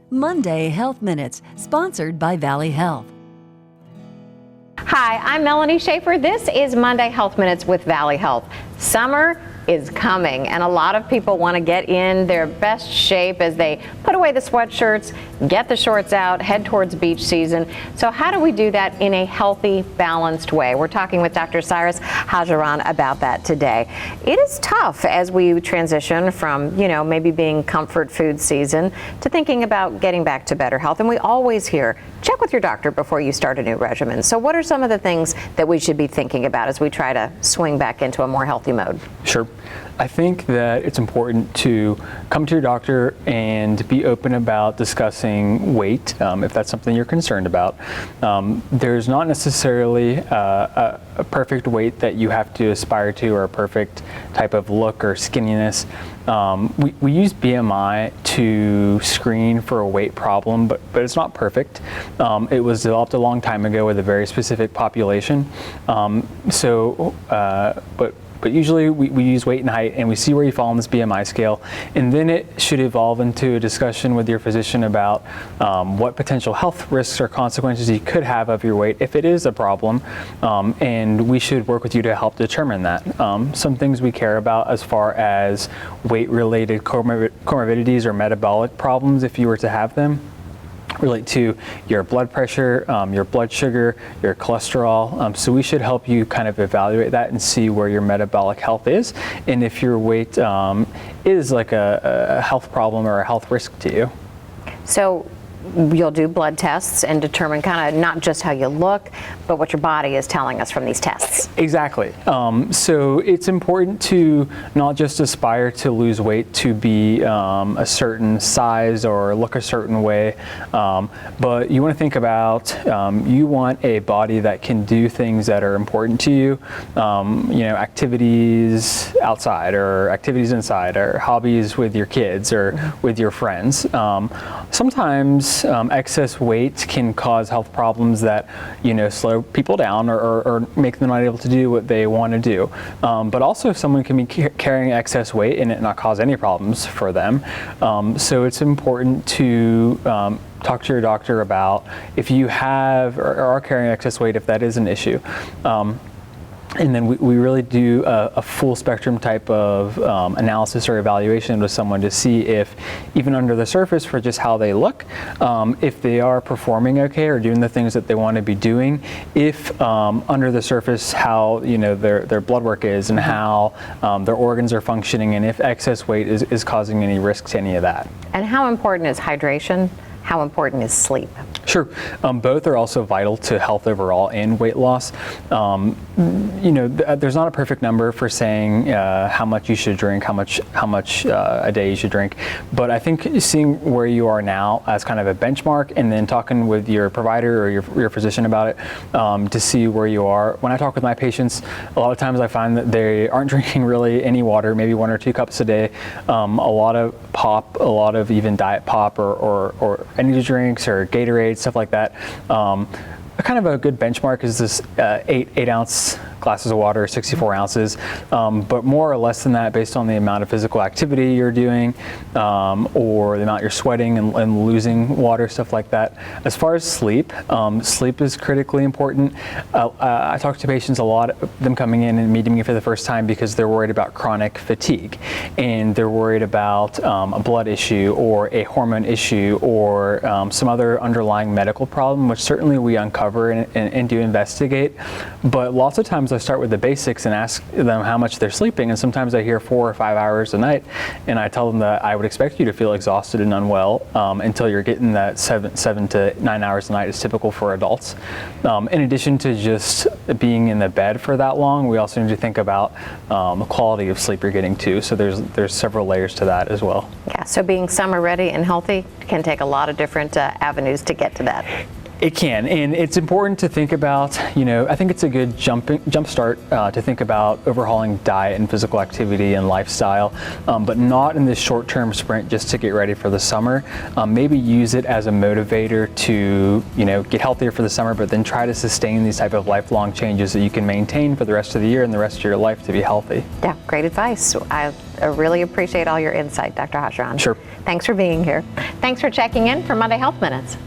Monday Health Minutes, sponsored by Valley Health. Hi, I'm Melanie Shafer. This is Monday Health Minutes with Valley Health. Summer is coming, and a lot of people want to get in their best shape as they put away the sweatshirts, get the shorts out, head towards beach season. So how do we do that in a healthy, balanced way? We're talking with Dr. Cyrus Hajiran about that today. It is tough as we transition from, maybe being comfort food season to thinking about getting back to better health. And we always hear, check with your doctor before you start a new regimen. So what are some of the things that we should be thinking about as we try to swing back into a more healthy mode? Sure. I think that it's important to come to your doctor and be open about discussing weight, if that's something you're concerned about. There's not necessarily a perfect weight that you have to aspire to, or a perfect type of look or skinniness. We use BMI to screen for a weight problem, but it's not perfect. It was developed a long time ago with a very specific population. But usually we use weight and height, and we see where you fall on this BMI scale, and then it should evolve into a discussion with your physician about what potential health risks or consequences you could have of your weight if it is a problem, and we should work with you to help determine that. Some things we care about as far as weight-related comorbidities or metabolic problems, if you were to have them, relate to your blood pressure, your blood sugar, your cholesterol. So we should help you kind of evaluate that and see where your metabolic health is, and if your weight is like a health problem or a health risk to you. So you'll do blood tests and determine kind of not just how you look, but what your body is telling us from these tests. Exactly. So it's important to not just aspire to lose weight to be a certain size or look a certain way, but you want to think about you want a body that can do things that are important to you, activities outside or activities inside, or hobbies with your kids or with your friends. Sometimes excess weight can cause health problems that slow people down or make them not able to do what they want to do. But also someone can be carrying excess weight and it not cause any problems for them. So it's important to talk to your doctor about if you have or are carrying excess weight, if that is an issue. And then we really do a full spectrum type of analysis or evaluation with someone to see if, even under the surface for just how they look, if they are performing okay or doing the things that they want to be doing, if under the surface how their blood work is and how their organs are functioning, and if excess weight is causing any risk to any of that. And how important is hydration? How important is sleep? Sure. Both are also vital to health overall and weight loss. There's not a perfect number for saying how much you should drink, how much a day you should drink. But I think seeing where you are now as kind of a benchmark, and then talking with your provider or your physician about it to see where you are. When I talk with my patients, a lot of times I find that they aren't drinking really any water, maybe 1 or 2 cups a day, a lot of pop, a lot of even diet pop or energy drinks or Gatorade, stuff like that. Kind of a good benchmark is this 8-ounce glasses of water, 64 ounces, but more or less than that based on the amount of physical activity you're doing, or the amount you're sweating and losing water, stuff like that. As far as sleep, sleep is critically important. I talk to patients a lot, them coming in and meeting me for the first time because they're worried about chronic fatigue, and they're worried about a blood issue or a hormone issue or some other underlying medical problem, which certainly we uncover and do investigate. But lots of times I start with the basics and ask them how much they're sleeping, and sometimes I hear 4 or 5 hours a night, and I tell them that I would expect you to feel exhausted and unwell until you're getting that 7 to 9 hours a night is typical for adults. In addition to just being in the bed for that long, we also need to think about the quality of sleep you're getting too. So there's several layers to that as well. Yeah, so being summer ready and healthy can take a lot of different avenues to get to that. It can, and it's important to think about, I think it's a good jump start to think about overhauling diet and physical activity and lifestyle, but not in this short-term sprint just to get ready for the summer. Maybe use it as a motivator to, get healthier for the summer, but then try to sustain these type of lifelong changes that you can maintain for the rest of the year and the rest of your life to be healthy. Yeah, great advice. I really appreciate all your insight, Dr. Hajiran. Sure. Thanks for being here. Thanks for checking in for Monday Health Minutes.